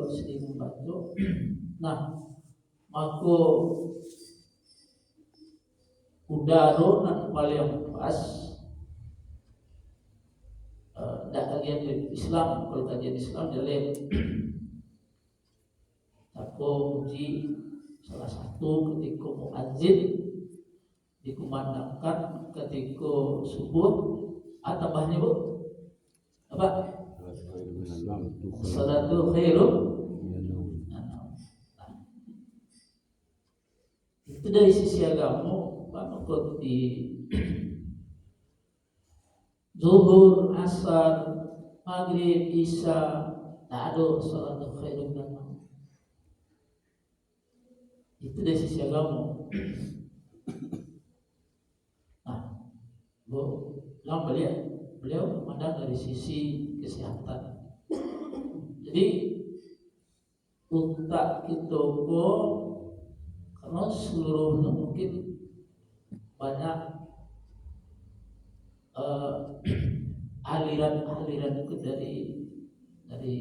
sedih membantu. Nah, maka udara nak paling pas. Dak kajian Islam, kalau kajian Islam jalan aku uji salah satu ketika muadzin dikumandangkan ketika subuh atau bahnya bu apa salatu khairum. Itu dari sisi agama Pak di zuhur, asar, maghrib, isya tak ada salatu khairum dan maut. Itu dari sisi agama. Nah, beliau memandang dari sisi kesehatan. Jadi otak kita karena seluruhnya mungkin banyak aliran-aliran itu dari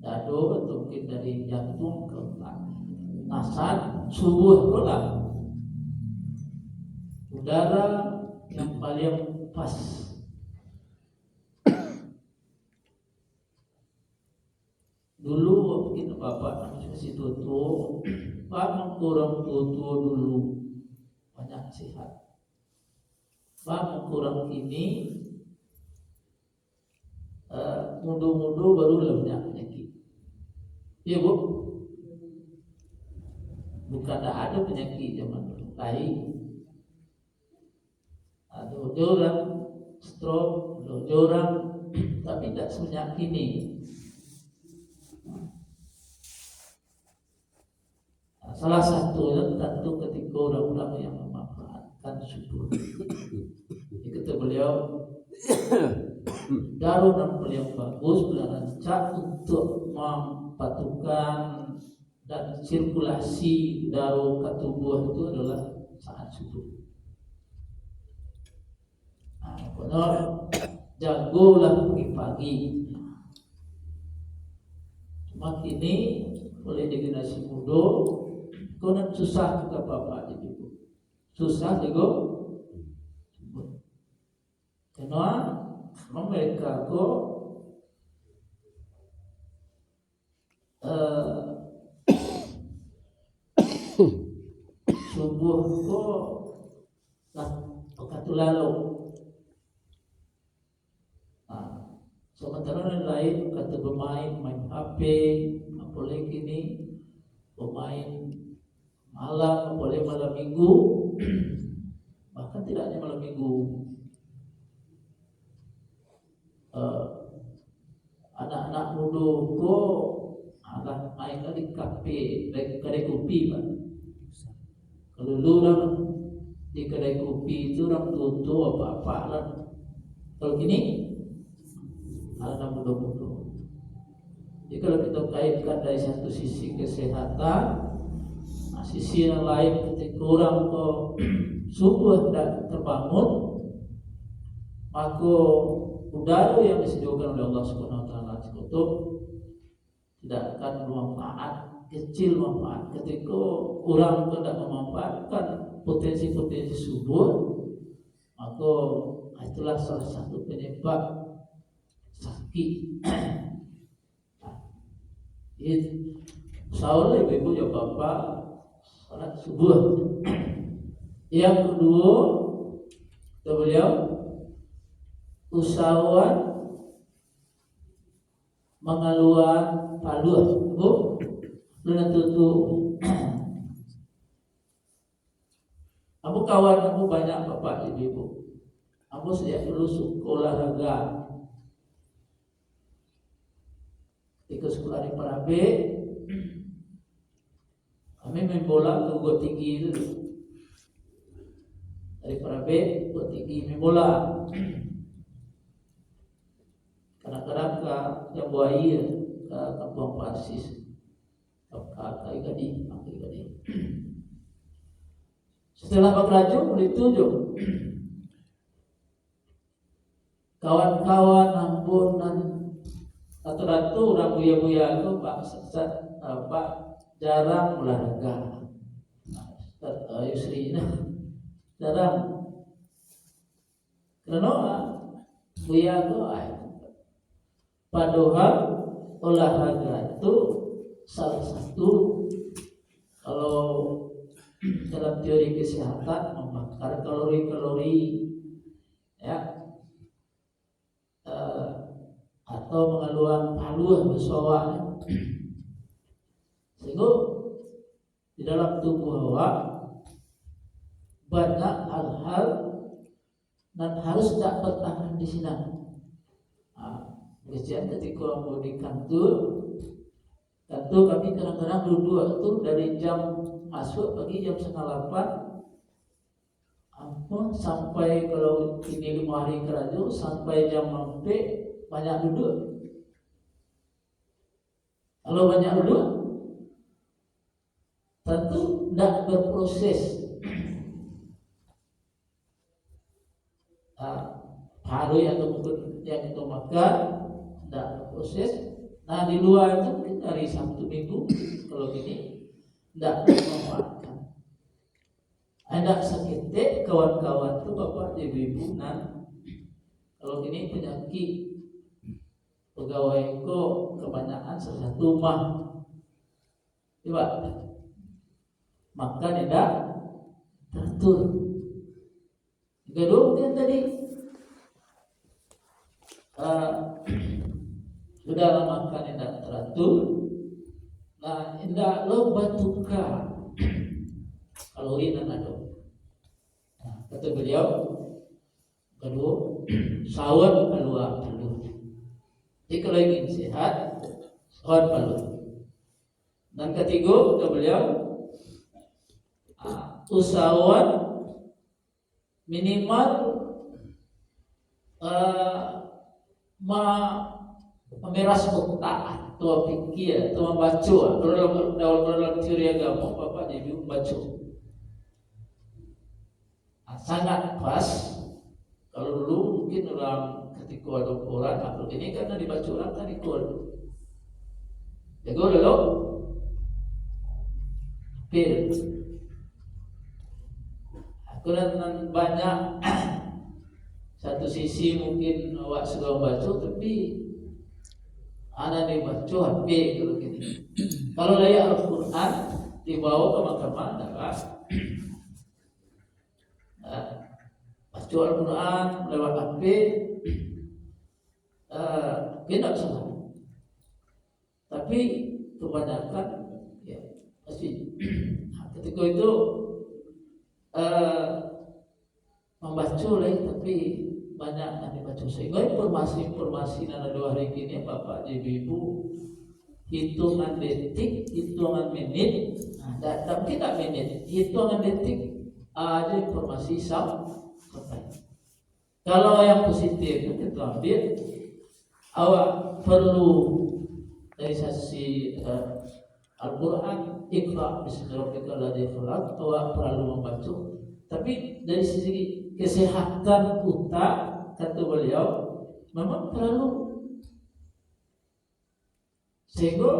dado atau mungkin dari jantung ke otak. Nasab subuh pula udara yang paling pas. Dulu mungkin bapak masih tutup, pak mengkurang tutup dulu banyak sehat. Pak mengkurang kini mundur-mundur baru banyak penyakit. Iya bu, bukan tak ada penyakit zaman dulu. Lain, ada orang stroke, ada orang tapi tidak sebanyak ini. Salah satunya tentu ketika orang-orang yang memanfaatkan subuh. Kata beliau, darah yang paling bagus berancak untuk mempatukan dan sirkulasi darah ke tubuh itu adalah saat subuh. Nah, jagolah pagi-pagi. Cuma kini oleh generasi muda, konon susah kita bapak jadi ibu, susah juga. Karena mereka subuh lah waktu lalu. Nah, sementara yang lain kata main HP, apalagi ini pemain malam, boleh malam minggu, bahkan tidak hanya malam minggu. Anak-anak muda anak main di kafe, kedai kopi pak. Kalau dulu orang di kedai kopi itu orang tutup apa-apa lah. Kalau gini anak muda-muda. Jadi kalau kita kaitkan dari satu sisi kesehatan, sisi yang lain ketika orang subuh dan terbangun, maka udara yang disediakan oleh Allah Subhanahu wa taala itu tidak akan bermanfaat, kecil manfaat ketika orang tidak memanfaatkan potensi-potensi subuh, maka itulah salah satu penyebab sakit. Insya ibu ya bapak salat subuh. Yang kedua, beliau usahawan mengeluarkan paluh, bu, belum tutup. Aku kawan aku banyak bapak ibu. Aku sejak dulu suka olahraga. Ketika sekolah di Parabe, kami main bola ke Got Tinggi itu. Dari Parabe, Got Tinggi main bola. Kadang-kadang ke Buai, ke Kampung Persis, ke Gading. Setelah Pak Rajo mulai tunjuk kawan-kawan ampunan ratu-ratu orang buya-buya itu Pak jarang olahraga. Yusri jarang karena buya itu padahal olahraga itu salah satu kalau dalam teori kesehatan membakar kalori-kalori ya, atau mengeluarkan haluan bersoak, sehingga di dalam tubuh awak banyak hal-hal dan harus tak bertahan di sini. Kemudian ketika mau di kantor kami kadang-kadang duduk itu dari jam masuk pagi jam 7:30 sampai kalau ini 5 hari kerja sampai jam sampai banyak duduk. Kalau banyak duduk tentu tidak berproses hari atau mungkin yang itu makan tidak berproses. Nah di luar itu dari Sabtu Minggu kalau gini tidak memakan. Ada seketik kawan-kawan itu bapak ibu-ibu kalau gini penyakit pegawai kok kebanyakan salah satu mah coba makan tidak teratur. Kedua mungkin tadi sudah makan tidak teratur. Nah tidak lo batuka kalori dan ada. Nah, kata beliau kedua sahur keluar dulu. Jadi kalau ingin sehat sahur dulu. Dan ketiga kata beliau usahawan minimal memeras otak atau pikir atau membaca. Kalau dalam teori agama bapak jadi membaca sangat pas. Kalau dulu mungkin orang ketika ada Quran atau ini karena dibaca orang kan ikut jago dulu pil aku dan banyak satu sisi mungkin awak sudah baca tapi ada dibaca HP kalau gini. Kalau dari Al-Quran dibawa ke mahkamah dapat baca Al-Quran lewat HP tidak salah. Tapi kebanyakan ya pasti ketika itu membaca lagi tapi banyak yang dibaca sehingga informasi yang ada hari ini bapak ibu hitungan detik, hitungan menit, tapi tidak menit, hitungan detik ada informasi sampai. Kalau yang positif kita ambil, awak perlu dari sisi Al-Quran Iqra bismi rabbikal ladzi khalaq, awak perlu membaca. Tapi dari sisi kesehatan otak kata beliau memang perlu, sehingga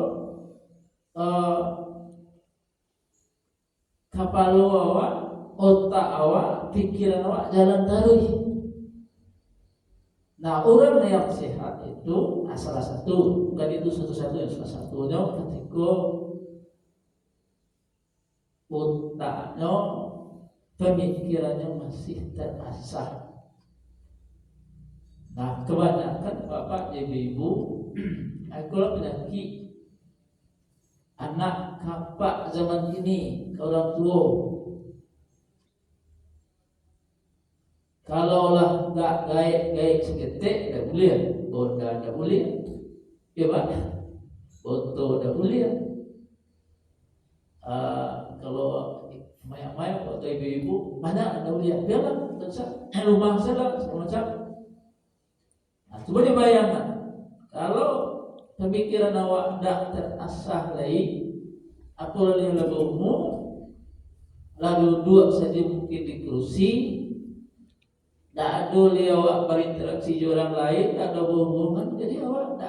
kepala awak, otak awak, pikiran awak jalan terus. Nah orang yang sehat itu salah satu, bukan itu satu-satunya, salah satunya ketika otaknya, pemikirannya masih terasah. Nah kebanyakan bapak ibu kalau penyakit anak kapak zaman ini orang tua, kalau lah nggak gaib seketik tidak boleh, boda tidak boleh, ya pak, foto tidak boleh. Kalau mayat-mayat atau ibu-ibu mana ada boleh, biarlah rumah saya semacam. Nah, coba dibayangkan kalau pemikiran awak tidak terasah lagi, apalagi yang lebih umum, lalu duduk saja mungkin di kursi, tidak ada awak berinteraksi dengan orang lain, tidak ada hubungan, jadi awak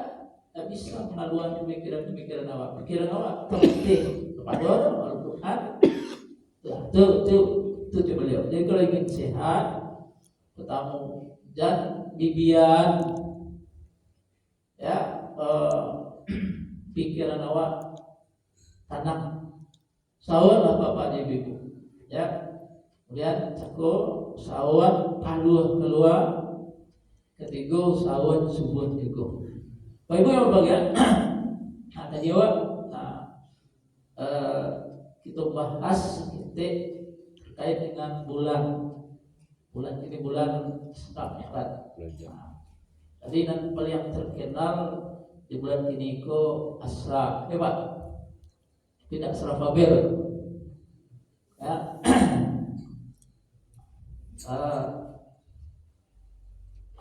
tak bisa melaluan pemikiran awak. Pikiran awak penting kepada Al-Quran. Itu beliau. Jadi kalau ingin sehat, pertama dan bibian ya pikiran awak tanam sawan bapak ibu ya. Kemudian cakup sawan paluh keluar, ketiga sawan subuh juga. Bapak ibu yang bagian ada jawab. Kita bahas terkait dengan bulan ini bulan Isra Mi'raj. Jadi yang paling terkenal di bulan ini ko Asra, Pak. Tidak Asra Fabir. Ya.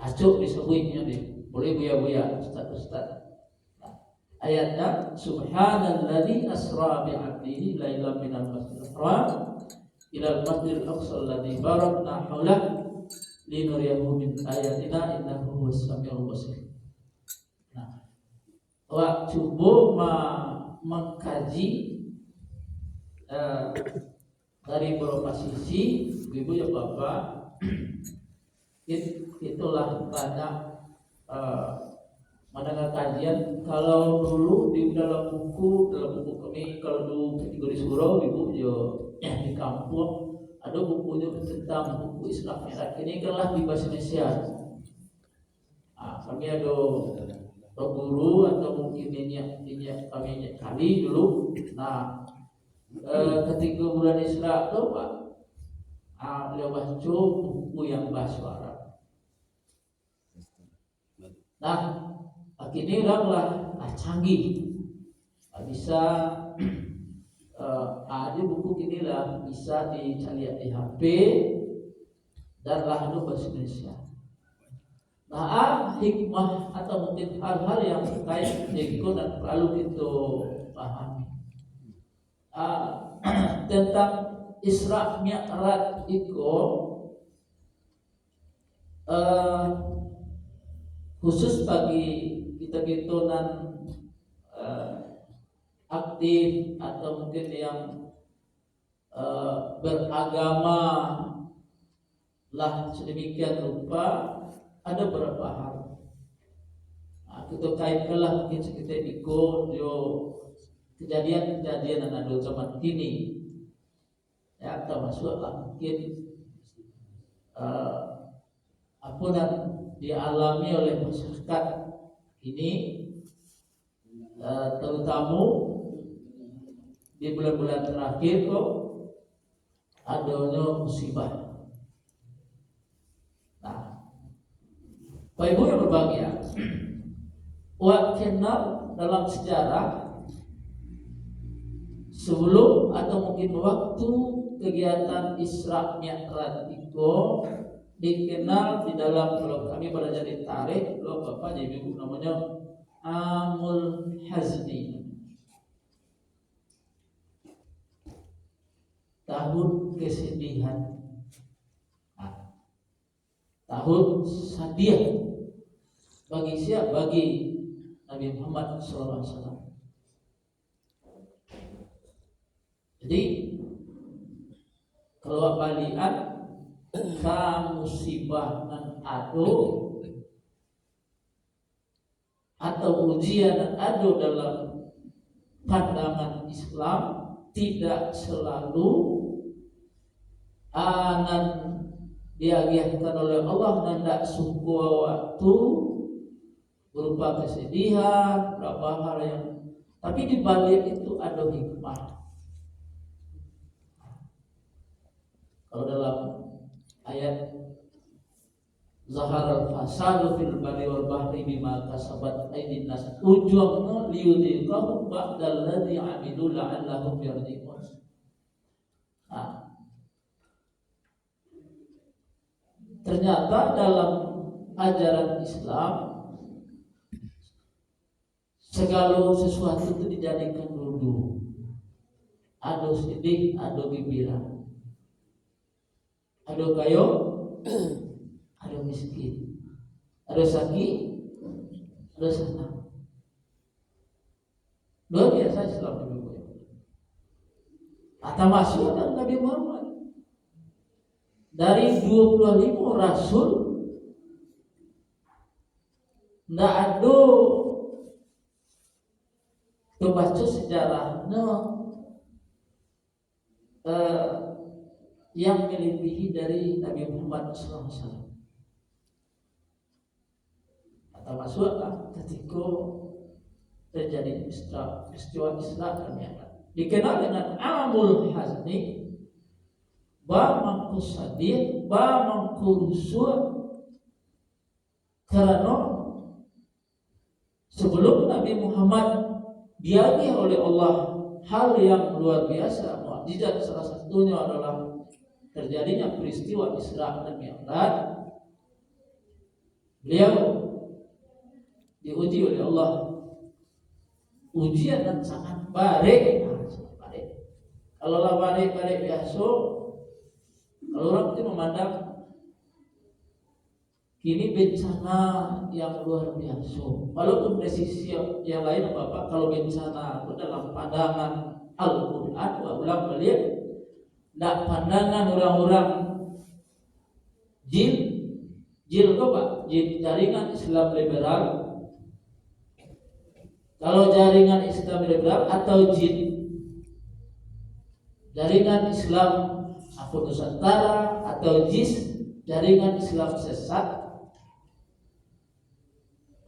Acuk disebutnya nih. Boleh buya-buya Ustaz. Ayatnya subhanalladzi asra bi'abdihi lailan minal masjidil haram ila al-masjidil aqsa alladzi barakna haulahu linuriyahu min ayatina innahu huwas samiul basir. Nah, wa coba mengkaji dari beberapa sisi, ibu ya bapak, itulah banyak mendengar kajian. Kalau dulu di dalam buku kami, kalau dulu kategori surau ibu di kampung ada bukunya tentang buku Isra Mi'raj ini kan di bahasa Indonesia. Kami ada guru atau mungkin ini kami kali dulu. Nah, ketika bulan Isra itu Pak, beliau baca buku yang bahasa Arab. Nah, kini lah canggih, bisa ada buku kini lah bisa dicari di HP dan lah itu bahasa Indonesia. Nah, hikmah atau mungkin hal-hal yang terkait dengan dan perlu kita pahami tentang Isra Mi'raj itu khusus bagi kita dan aktif atau mungkin yang beragama lah sedemikian rupa, ada beberapa hal. Kita kaitkanlah mungkin sekitar kejadian-kejadian yang ada zaman kini ya, termasuklah mungkin apa yang dialami oleh masyarakat ini, terutama di bulan-bulan terakhir kok adanya musibah. Nah, Bapak Ibu yang berbahagia, kenal dalam sejarah sebelum atau mungkin waktu kegiatan Isra Mi'raj itu dikenal di dalam, kalau kami belajar di tarikh, kalau Bapak jadi Ibu namanya Amul Hazni, tahun kesedihan, tahun sedih bagi siapa? Bagi Nabi Muhammad SAW. Jadi kalau balian musibah dan atau ujian dan dalam pandangan Islam tidak selalu diagiahkan oleh Allah dan tidak sebuah waktu berupa kesedihan, beberapa hal yang, tapi di balik itu ada hikmah. Kalau dalam ayat Zahar al-fasadu fil barri wal bahri bima kasabat aydin nas, ujungnya liyudhiqahum ba'dal ladzi 'amilu la'allahum yarji'un. Ternyata dalam ajaran Islam segala sesuatu itu dijadikan dulu. Ada sedih, ada gembira, ada kayo, ada miskin, ada sakit, ada senang. Luar biasa Islam Ibu. Kata masuk dan Nabi Muhammad dari 25 rasul nggak ada kebaca sejarahnya yang melebihi dari Nabi Muhammad SAW. Kata masuklah ketika terjadi peristiwa Isra dan Mi'raj. Dikenal dengan Amul Hazni, ba mangku sadir, ba mangku rusuh, karena sebelum Nabi Muhammad diagih oleh Allah hal yang luar biasa, mukjizat salah satunya adalah terjadinya peristiwa Isra dan Mi'raj. Beliau diuji oleh Allah ujian yang sangat baik. Kalau lah baik biasa, kalau orang itu memandang kini bencana yang luar biasa. Walaupun dari sisi yang lain Bapak, kalau bencana itu dalam pandangan Al-Quran, ulang balik, tidak pandangan orang-orang jil Pak, jaringan Islam liberal. Kalau jaringan Islam liberal atau jaringan Islam Nusantara atau JIS, jaringan Islam sesat,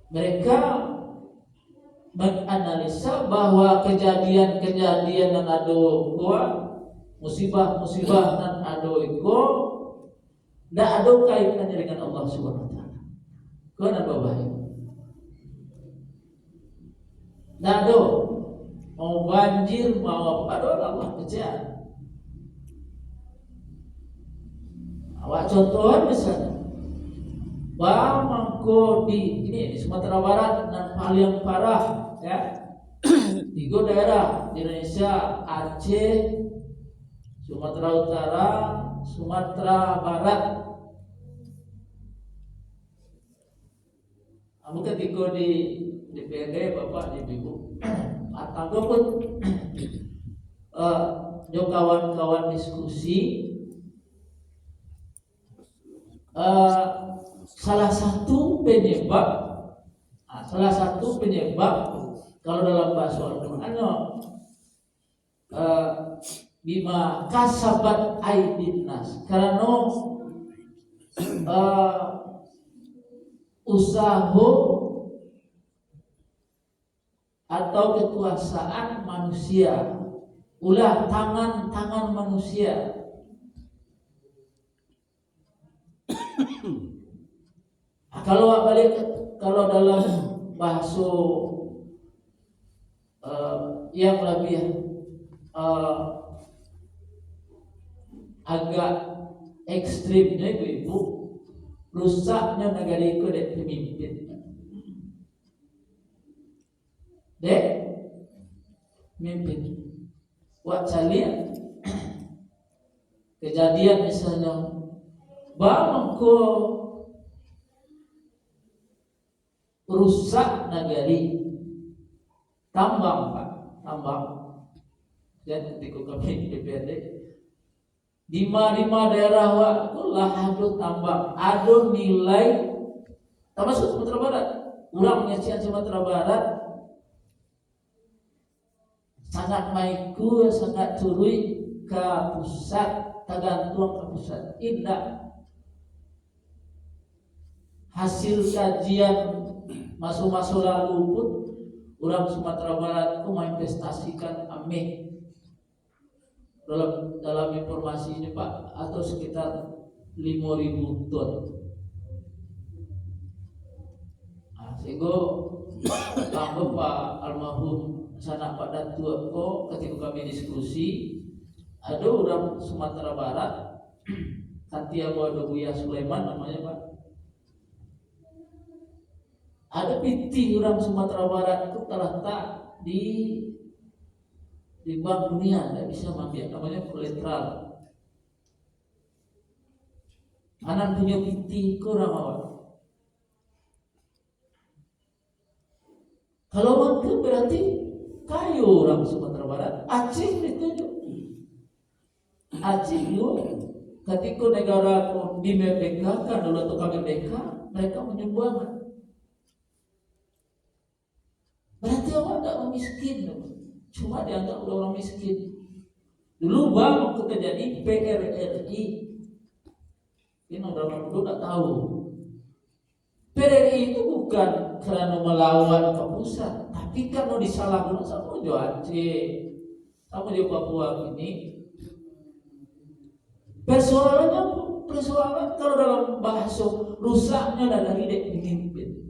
mereka menganalisa bahwa kejadian-kejadian yang ada musibah-musibah yang ada itu tidak ada kaitannya dengan Allah Subhanahu Wa Taala. Kenapa bahaya? Tidak ada. Mau banjir, mau apa, Allah kecil. Awak contohan misalnya, mangko di Sumatera Barat dan paling parah ya. 3 daerah di Indonesia, Aceh, Sumatera Utara, Sumatera Barat. Kamu ketika di DPRD Bapak Ibu, atau pun kawan-kawan diskusi. Salah satu penyebab kalau dalam bahasa Al-Quran bima kasabat aydin nas, karena usaha atau kekuasaan manusia, ulah tangan manusia. Kalau dalam bahasa yang lebih agak ekstrimnya Ibu, rusaknya negara itu dek pemimpin. Mimpin. Buat saya kejadian misalnya bangko rusak nagari, tambang Pak, tambang. Dan ketika kami DPRD di 5 daerah lah ada tambang, ada nilai termasuk Sumatera Barat. Urang ngecian Sumatera Barat sangat maiku, sangat turui ke pusat, tergantung ke pusat. Indah hasil kajian masuk lalu pun orang Sumatera Barat itu menginvestasikan ameh dalam informasi ini Pak, atau sekitar 5.000 ton. Sehingga tambah Pak almarhum sanak Pak Datuk kok ketika kami diskusi, ada orang Sumatera Barat Santiago Buya Sulaiman namanya Pak. Ada piti orang Sumatera Barat itu terletak di Bank Dunia, tidak bisa mampir, namanya kolateral. Anak punya piti kurang awak. Kalau mampir berarti kayu orang Sumatera Barat, Aceh ditunjuk. Aceh dulu ketika negara dimerdekakan dulu atau merdeka, mereka menyumbangkan. Berarti orang tidak miskin, cuma dianggap orang miskin. Dulu bang kita jadi PRRI, ini orang dulu tidak tahu. PRRI itu bukan karena melawan ke pusat, tapi karena disalahkan sama Jawa Aceh, sama di Papua ini. Persoalan kalau dalam bahasa rusaknya dari dipimpin.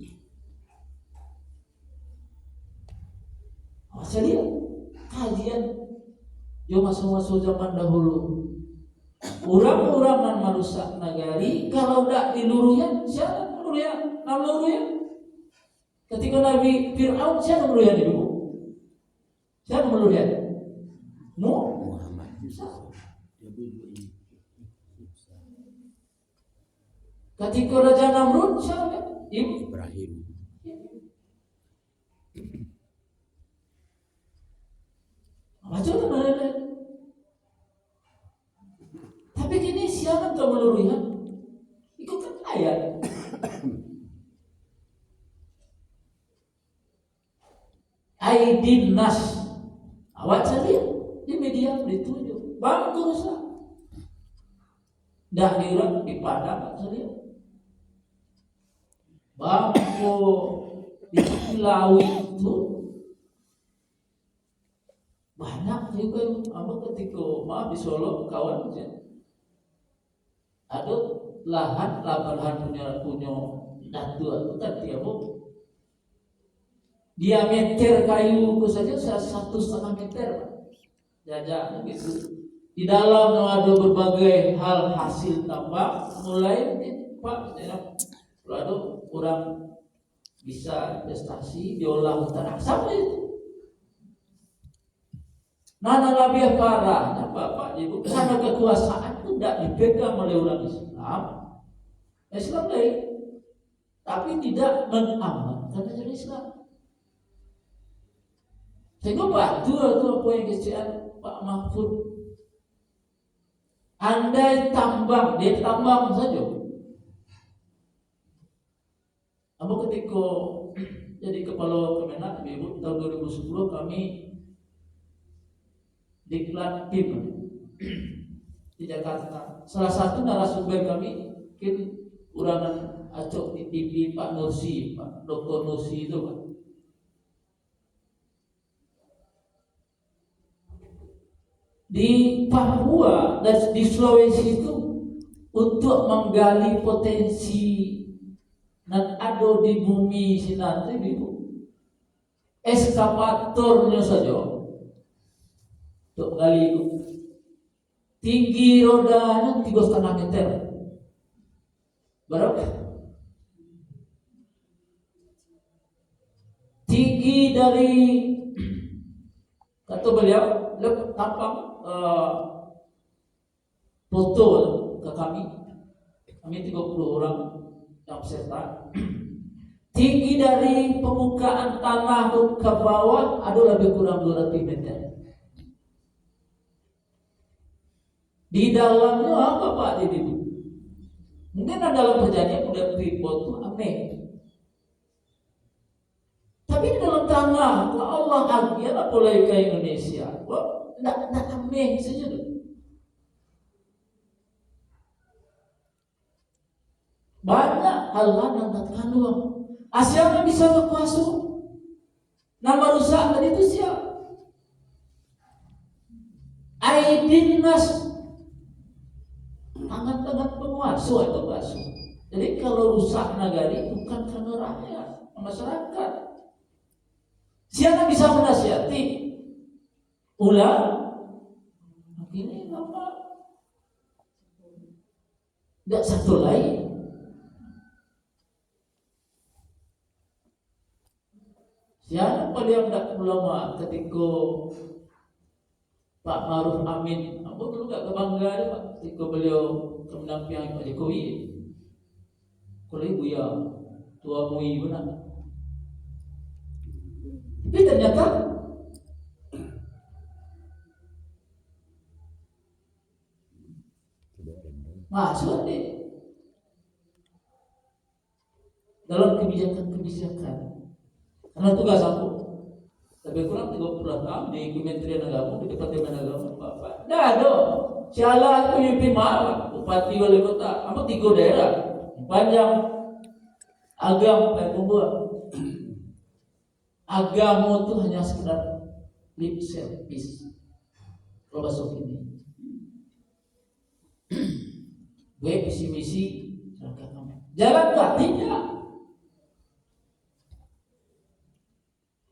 Masa dia kajian yo masuk zaman dahulu. Orang-orang yang merusak nagari kalau tidak diluruhkan, siapa meluruhkan? Naluruhkan. Ketika Nabi Fir'aun siapa meluruhkan ibu? Siapa meluruhkan? Muhammad. Ketika Raja Namrud siapa? Ibrahim. Macam mana? Tapi kini siapa yang meluruhkan? Ikutkan ayat. Aidin nas. Awak cari di media ditunjuk. Bangku rusak. Dah diurang di Padang cari. Bangku di Pulau itu banyak juga apa ketika di Solo kawan ada lahan punya datu itu kan tiap diameter kayu itu saja 1,5 meter jajak gitu. Di dalam ada berbagai hal hasil tambang mulai lalu orang bisa investasi diolah tanah sama itu. Nana lebih parahnya Bapak Ibu karena kekuasaan itu tidak dipegang oleh orang Islam baik, tapi tidak mengamankan ajaran Islam. Sehingga batu atau apa yang kesian Pak Mahfud, andai tambang dia tambang saja. Apa ketika jadi kepala Kemenak Ibu tahun 2010 kami diklat tim di Jakarta. Salah satu narasumber kami mungkin urangan acok di TV Pak Nursi, Pak Dr. Nursi itu Pak. Di Papua dan di Sulawesi itu untuk menggali potensi dan ada di bumi sinate itu eskavatornya saja. Untuk kali itu tinggi rodanya 3,5 meter. Berapa? Tinggi dari kata beliau tampang foto ke kami 30 orang yang peserta. Tinggi dari permukaan tanah ke bawah ada lebih kurang 200 meter. Di dalamnya apa Pak Didi? Mungkin dalam perjanjian udah Freeport itu aneh. Tapi di dalam tanah Allah agian apalagi ke Indonesia. Wah, tidak aneh saja tuh. Banyak hal-hal yang tak kandung. Siapa bisa berkuasa? Nama rusak tadi itu siapa? Aidin nas. Tangan-tangan penguasa atau basuh. Jadi kalau rusak nagari bukan karena rakyat, masyarakat. Siapa bisa menasihati? Ulah, ini apa? Tidak satu lain. Siapa yang tidak ulama ketika Pak Maruf Amin, apa dulu gak kebanggaan Pak, ketika beliau kemenangan Pak Jokowi. Kalau ibu ya tua mui benar. Tapi ternyata masuk deh dalam kebijakan-kebijakan. Karena tugas aku lebih kurang 30 tahun di Kementerian Agama, di Departemen Agama, Bapak. Dah ada. Sialah itu pimpin marah, bupati wali kota, apa 3 daerah, panjang agama pembuat. Agama itu hanya sekedar lip service. Kalau masuk ini, gue visi misi, jalan nggak tidak.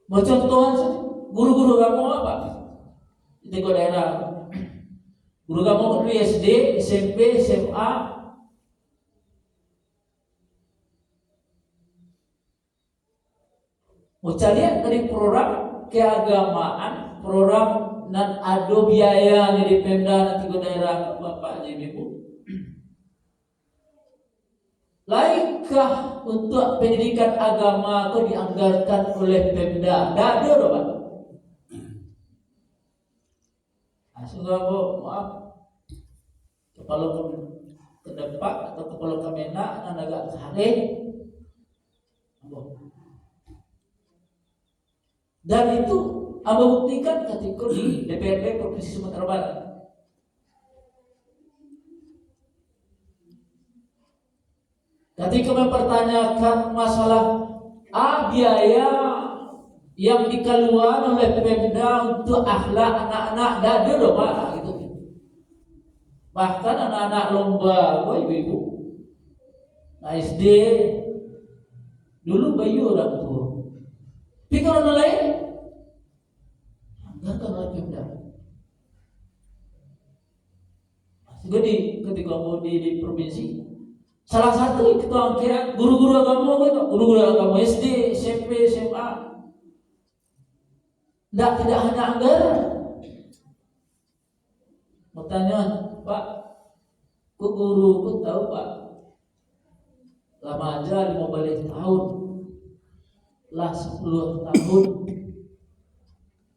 Mau contohan saja, guru-guru kamu apa? Di 3 daerah. Guru kamu di SD, SMP, SMA. Mau lihat dari program keagamaan, program dan ada biaya di Pemda nanti 3 daerah Bapak Ibu. Laikah untuk pendidikan agama itu dianggarkan oleh Pemda? Tidak ada loh Pak. Sehingga maaf, kepala kedepak atau kepala Kemenak dan agak sehari. Dan itu Anda buktikan ketika di DPRD Provinsi Sumatera Barat. Ketika mempertanyakan masalah biaya yang dikeluarkan oleh Pemda untuk akhlak anak-anak, dada loh Pak gitu. Bahkan anak-anak lomba, ibu-ibu, SD dulu bayu orang tua. Tapi kalau lain, anggarkan oleh Pemda. Jadi ketika mau di provinsi, salah satu ketua kira guru-guru agama SD, SMP, SMA. Tidak hanya anggaran. Mau tanya, Pak, guru tahu Pak, lama aja 15 tahun, lah 10 tahun,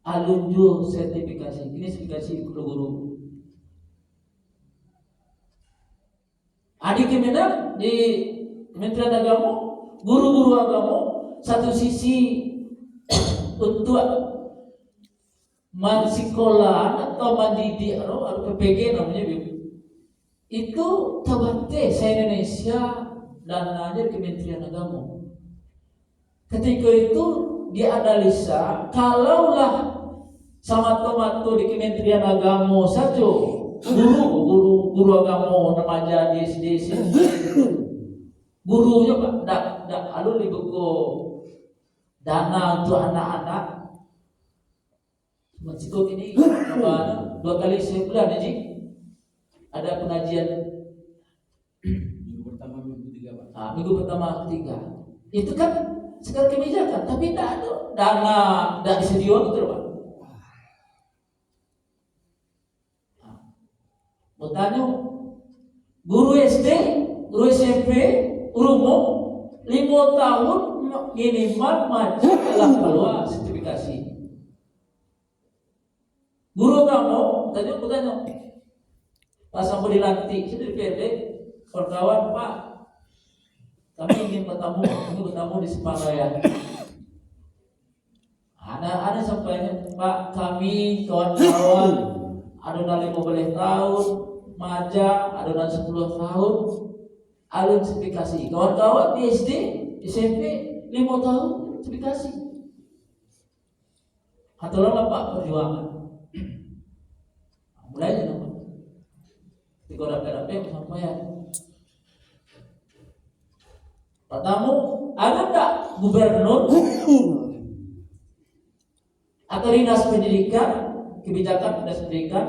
alunju sertifikasi. Ini sertifikasi guru-guru. Adik Kemenak di Kementerian Agama, guru-guru agama, satu sisi untuk sekolah atau mendidik atau PPG namanya itu tabate se-Indonesia dan ada Kementerian Agama. Ketika itu dianalisa kalaulah sama tomato di Kementerian Agama saja guru agama remaja di SD gurunya Pak dak alun di buku dana untuk anak-anak. Masjid ini 2 kali sebulan aja ada pengajian minggu pertama minggu ketiga Pak. Minggu pertama ketiga itu kan sekedar kebijakan tapi tidak ada dana, tidak disediakan gitu Pak. Mau tanya guru SD, guru SMP, umum 5 tahun minimal maju telah keluar sertifikasi. Guru kamu, tadi aku tanya, pas aku dilantik, saya di PD, kawan Pak, kami ingin bertamu di Sepangraya. Ada sampainya, Pak, kami kawan-kawan, adonan 15 tahun, maja, adonan 10 tahun, alun sertifikasi. Kawan-kawan di SD, SMP, 5 tahun sertifikasi. Atau lama Pak perjuangan. Mulai aja nama. Tiga rapi-rapi sampai ya. Pertama, ada tak gubernur atau dinas pendidikan, kebijakan dinas pendidikan,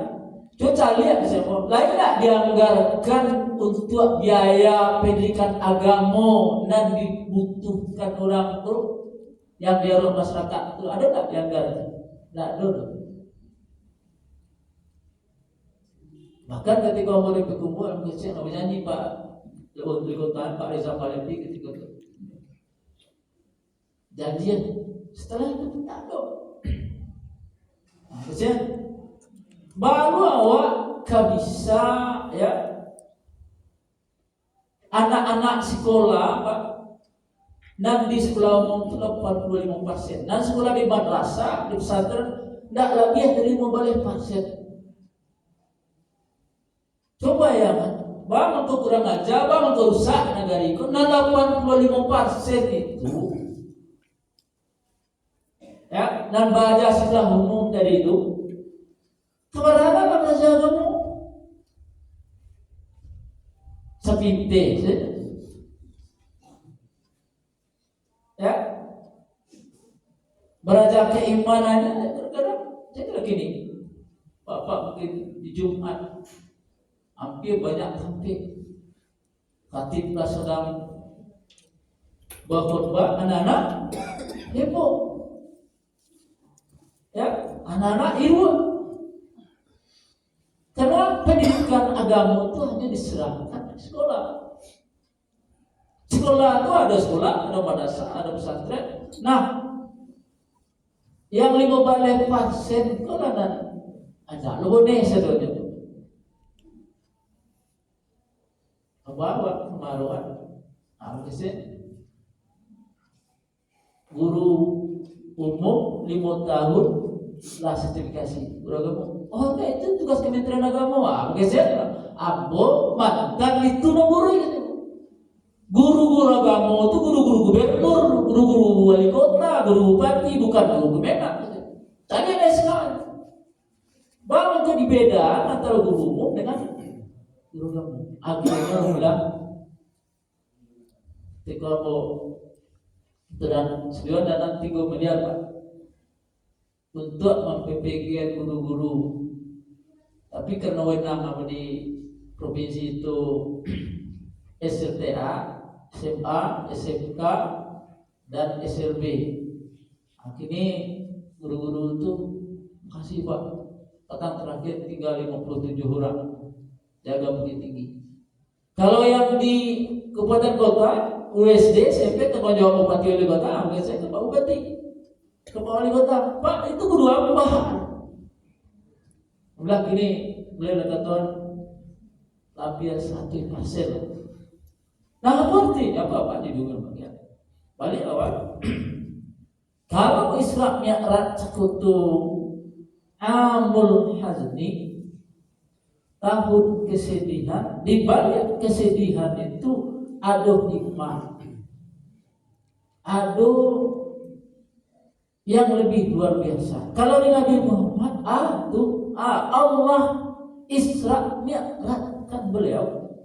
coba lihat siapa lain tak dianggarkan untuk biaya pendidikan agama dan dibutuhkan orang itu yang di ruang masyarakat itu ada tak dianggarkan? Tidak ada. Bahkan ketika mau berkumpul, kecil kami nyanyi Pak Likotan Pak Reza Valentin ketika itu janjian. Setelah itu tak ada. Kecil baru awak bisa ya anak sekolah Pak, dan di sekolah umum itu 85%, dan sekolah di madrasah, di pesantren tidak lebih dari 15%. Coba ya kan, bang untuk kurang aja, bang untuk rusak negara itu, 85% itu ya, dan baca sekolah umum dari itu keberadaan madrasah kamu sepinte ya, beraja keimanannya terkadang saya gini, Bapak mungkin di Jumat hampir banyak sampai khatiblah sedang berkhutbah, anak-anak heboh ya, anak-anak irut karena pendidikan agama itu hanya diserahkan di sekolah. Sekolah itu ada sekolah, ada madrasah, ada pesantren. Nah, yang 15% itu kan ada lebih sedonya. Bawa kemaruan, guru umum 5 tahun lah sertifikasi guru agama. Oh enggak, itu tugas Kementerian Agama. Abo mantan itu guru itu. Guru-guru agama itu guru-guru gubernur, guru-guru wali kota, guru bupati, bukan guru kemenak. Tadi ada sekali. Bahwa itu dibeda antara guru umum dengan guru agama. Akhirnya bilang, ketika mau dan sebuah dana 3 miliar Pak untuk memperbaiki guru-guru, tapi karena wewenang di provinsi itu SLTA, SMA, SMK, dan SLB. Akhirnya guru-guru itu kasih Pak, petang terakhir tinggal 57 orang, jaga bukit tinggi. Kalau yang di kabupaten kota, USD, SMP, tanggung jawab bupati wali kota, saya ke Pak Bupati, ke Pak Wali Kota, Pak itu guru apa? Bilang gini, beliau katakan hampir 1%. Nah, berarti apa Pak diduga bagian? Balik awal. Kalau Isra Mi'raj sekutu Amul Hazni, tahun kesedihan, di balik kesedihan itu ada hikmah, ada yang lebih luar biasa. Kalau di Nabi Muhammad, Allah Isra Mi'raj kan beliau.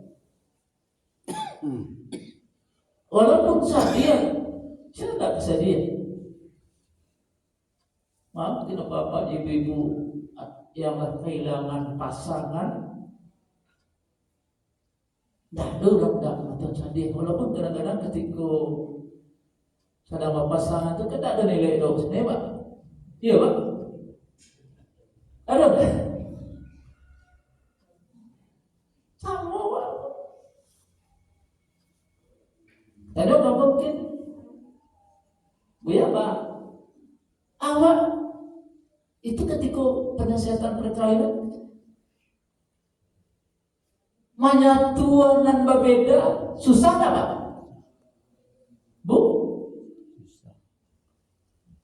Walaupun saya tidak kesedihan. Maaf, tidak bapak ibu-ibu yang kehilangan pasangan, dah dorong dah atau sedih. Walaupun kadang-kadang ketika sedang berpasangan itu tidak ada nilai dosa, Pak. Iya Pak. Ada Pak. Sama Pak. Ada nggak mungkin? Buya Pak. Awal itu ketika penyelesaian perkawinan menyatuan dan berbeda susah nggak Pak? Bu?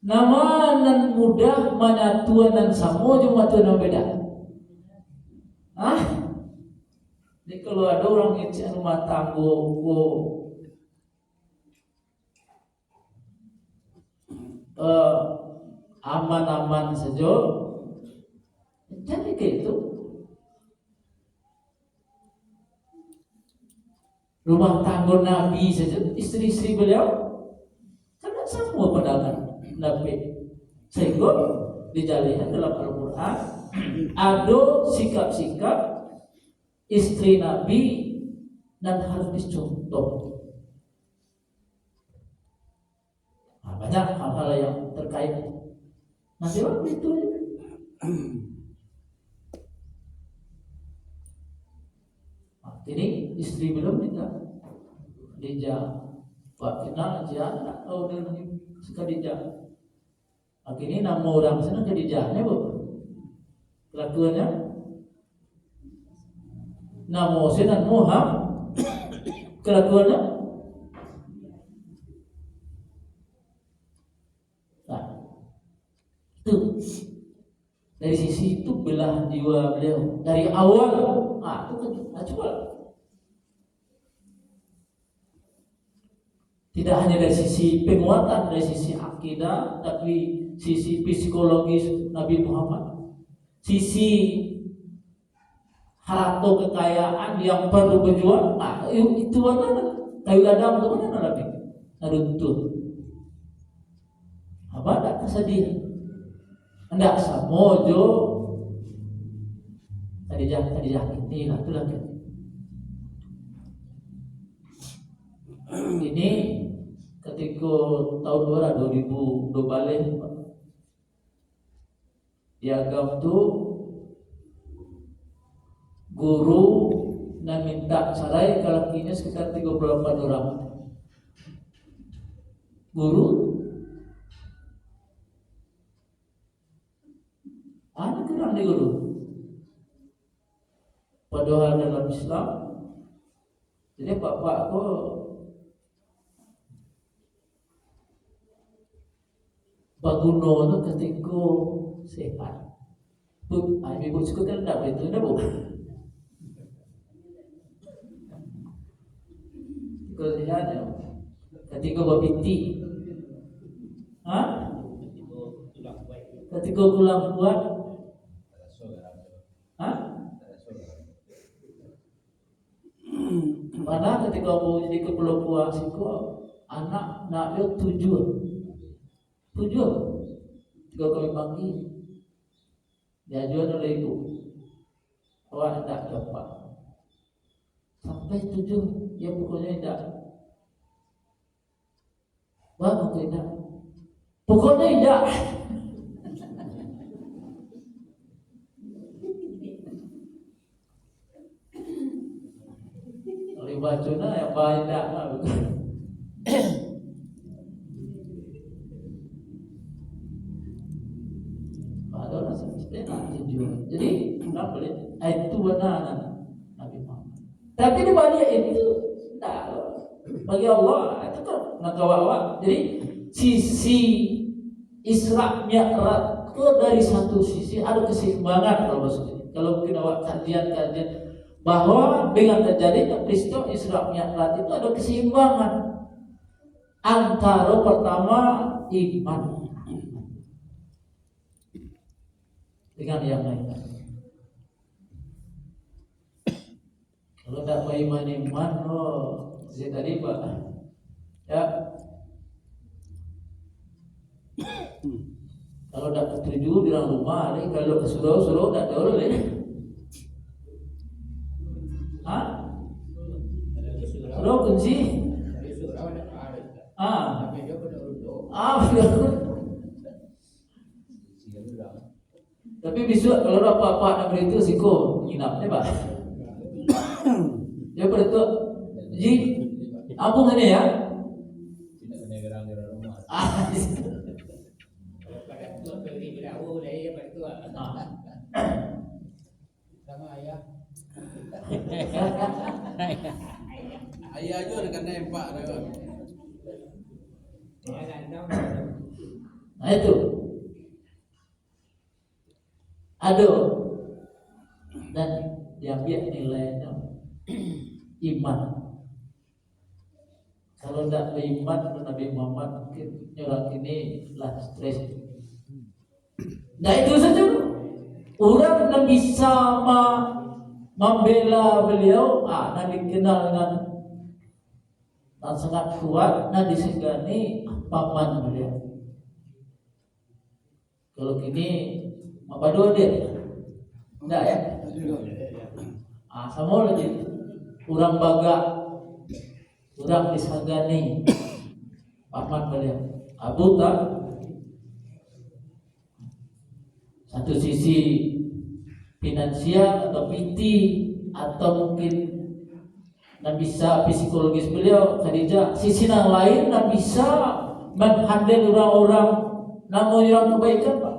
Nama dan mudah menyatuan dan sama cuma tuan beda. Jadi kalau ada orang yang rumah tangga, aman-aman saja, jadi kayak itu. Rumah tangga Nabi saja, istri-istri beliau karena semua pedangan Nabi, sehingga dijalin dalam Al-Quran ada sikap-sikap istri Nabi dan harus dicontoh. Banyak hal-hal yang terkait. Nanti waktu itu ini istri belum nikah, Khadijah. Pak kenal aja anak tahu dia Khadijah. Akhirnya nama orang sana Khadijahnya bu, kelakuannya nama Sinan Muhammad, kelakuannya Dari sisi itu belahan jiwa beliau dari awal. Itu kan coba. Tidak hanya dari sisi penguatan, dari sisi akidah, tapi sisi psikologis Nabi Muhammad, sisi harta kekayaan yang perlu berjuang. Itu mana? Kayu ladang itu mana Nabi? Runtuh. Apa ada kesedihan? Hendak samojo tadi ini lah tu lagi. Ini ketika tahun 2000 balik diagam tu guru dan minta sarai kalau kini sekitar 34 orang. Guru ada kurang di guru. Padahal dalam Islam, jadi bapak aku baguno itu ketika sehat. Ibu suka kan tak begitu, dah bu. Ketika sehat ya, ketika berpiti, ketika pulang kuat, Mana ketika mau jadi kepala puas itu anak nak dia tujuan tiga kali pagi diajuan oleh ibu awak tak dapat sampai 7 ya pokoknya tidak tidak pokoknya tidak. Bacuna yang banyak lah. Ada rasa istilah tujuan. Jadi nggak boleh. Itu benar Nabi Muhammad. Tapi di balik itu tak. Bagi Allah itu kan nakawawa. Jadi sisi Isra Mi'raj itu dari satu sisi ada keseimbangan kalau maksudnya. Kalau mungkin awak kajian bahwa dengan terjadinya peristiwa Isra Mi'raj itu ada keseimbangan antara pertama iman dengan yang lain. Kalau tak beriman, saya tadi Pak, ya. Kalau tak setuju di dalam rumah, kalau ke surau tak ada orang. Surau kunci. Tapi besok kalau ada apa-apa nak beritahu siko nginap ni Pak. Dia beritahu, ji, ampun ini ya. Sama ayah. Ayah aja dengan nempak kan. Nah itu ada dan diambil nilainya iman. Kalau tidak beriman Nabi Muhammad mungkin orang ini lah stres. Nah itu saja. Orang yang bisa membela beliau, dan dikenal dengan sangat kuat, dan disegani paman beliau. Kalau kini apa dua dia? Enggak ya? Sama lagi. Orang bagak, orang disegani paman beliau. Abu tak. Satu sisi finansial atau PT atau mungkin dan bisa psikologis beliau Khadijah. Sisi yang lain dan bisa menghandle orang-orang namun orang kebaikan Pak.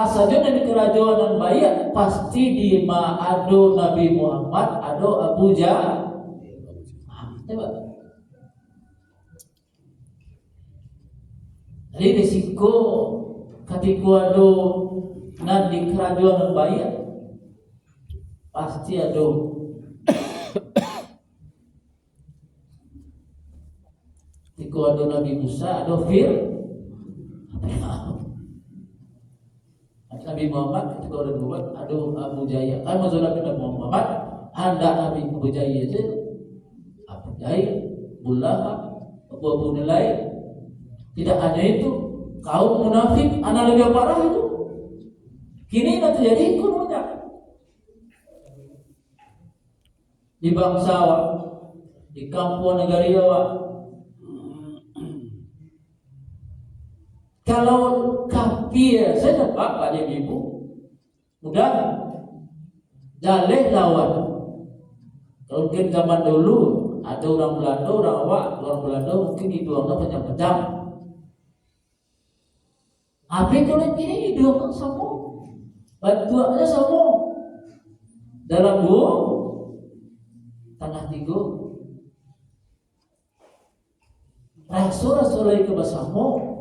Saja dari kerajaan dan baik pasti di ado Nabi Muhammad, ado Abu Jahal. Coba. Jadi risiko ketika ada Nah di kerajaan bayar pasti ada Tiku ada Nabi Musa, ada Nabi Muhammad ketika ada buat, ada Abu Jaya. Kan maksudnya Nabi Muhammad, anda Nabi Abu Jaya saja, Abu Jaya, Bullah, Abu Nilai. Tidak hanya itu, kaum munafik, anak lebih parah itu. Kini itu terjadi ekonominya di bangsa, di kampung negara Jawa. Kalau kafir saja Pak dan Ibu mudah jaleh lawan. Kalau mungkin zaman dulu ada orang Belanda, orang Belanda mungkin hidungnya panjang-panjang. Apa kalau ini hidungnya sama, bantuannya sama. Dalam dua tengah tiga, rasul lagi ke bersama.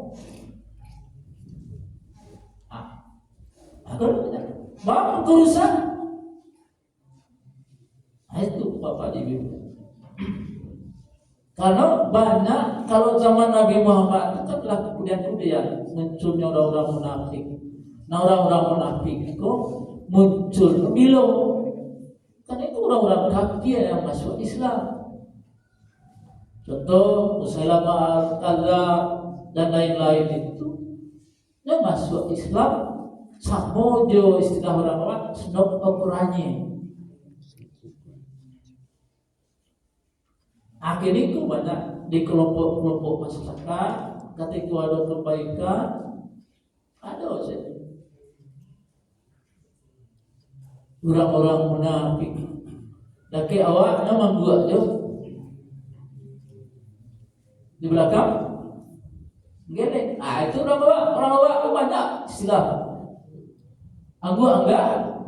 Bang urusan itu Bapak Ibu. Karena banyak kalau zaman Nabi Muhammad itu telah kemudian munculnya orang-orang munafik. Nah orang-orang munafik itu muncul bila karena itu orang-orang kafir yang masuk Islam. Contoh Musailamah al-Kadzdzab dan lain-lain itu yang masuk Islam. Sama jo istilah orang-orang senok ukurannya. Akhirnya itu banyak di kelompok-kelompok masyarakat ketika ada kebaikan ada saja orang-orang munafik. Laki awaknya membuat jo di belakang. Gini, itu orang-orang banyak istilah. Aku enggak.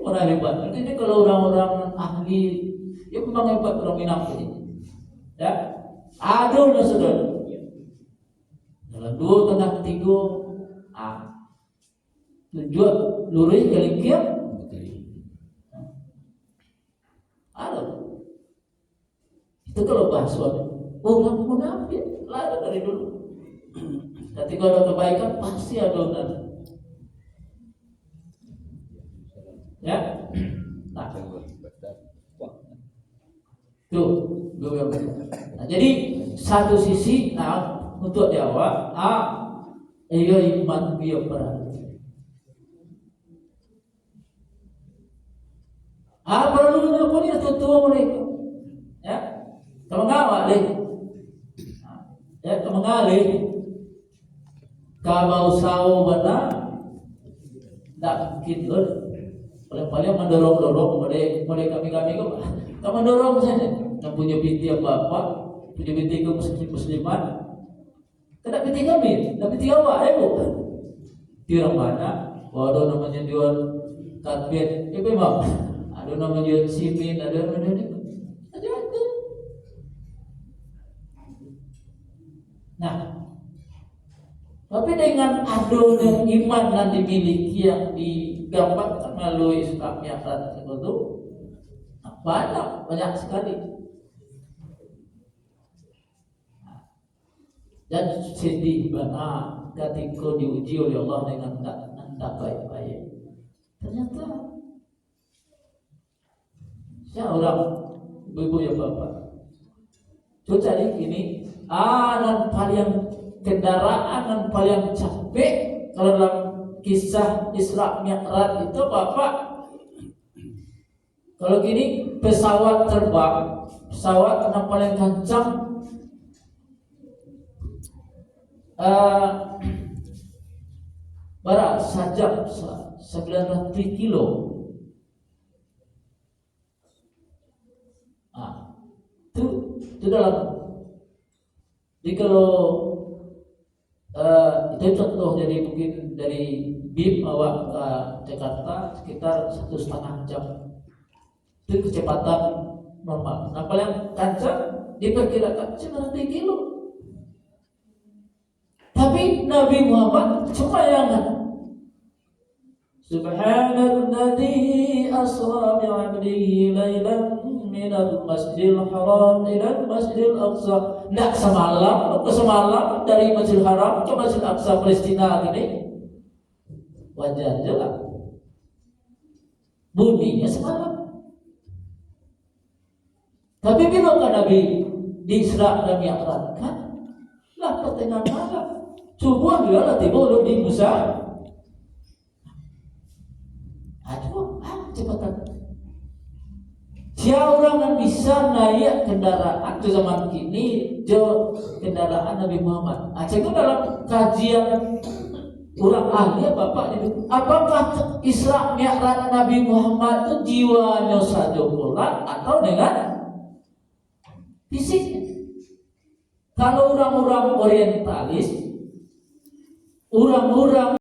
Orang hebat. Ini kalau orang-orang ahli, ya memang hebat orang Minang ini. Ya, aduh saudara. Dalam dua tengah tiga, tujuan lurus kelingkian. Aduh. Itu kalau bahasa orang munafik, lalu dari dulu. Ketika ada kebaikan pasti ada dosa. Ya, nah, tuh, nah, jadi satu sisi, nah untuk jawab, iya iman dia berarti. Perlu apa ni tuh mereka, ya, kalau ngawak deh, ya kalau ngalih. Kalau sawo benar, tak mungkin loh. Paling mendorong mulai kami kok. Kamu mendorong saja. Yang punya binti bapak, punya binti musliman. Tidak binti kami, tapi binti awak, bu. Tiang mana? Waduh namanya jual karpet, memang. Ada namanya jual simin, ada namanya itu. Ada itu. Nah. Tapi dengan adanya iman yang dimiliki yang digambarkan melalui Islam yang itu banyak sekali. Dan sedih benar ketika diuji oleh Allah dengan tak baik-baik. Ternyata saya orang ibu ya bapak. Coba cari ini, dan paling kendaraan yang paling capek kalau dalam kisah Isra Mi'raj itu Bapak, kalau gini pesawat terbang, pesawat yang paling kencang berapa sajam 900 kilo. Itu dalam. Jadi kalau itu contoh, jadi mungkin dari BIM awak ke Jakarta sekitar 1,5 jam. Itu kecepatan normal. Nah paling kencang diperkirakan 900 kilo. Tapi Nabi Muhammad semayangan. Subhanalladzi asra bi'abdihi lailan minal masjidil haram ilal masjidil aqsa. Nggak semalam ke semalam dari Masjidil Haram ke Masjidil Aqsa Palestina ini. Wajar jelas. Bunyinya semalam. Tapi bila Nabi di Isra dan Mi'rajkan lah pertengahan malam. Subuh juga lah tiba di Musa. Aduh, cepetan. Siapa orang yang bisa naik kendaraan di zaman kini, kendaraan Nabi Muhammad. Itu dalam kajian orang ahli Bapak itu, apakah Isra Mi'raj Nabi Muhammad itu jiwanya saja pulang atau dengan fisiknya? Kalau orang-orang orientalis, orang-orang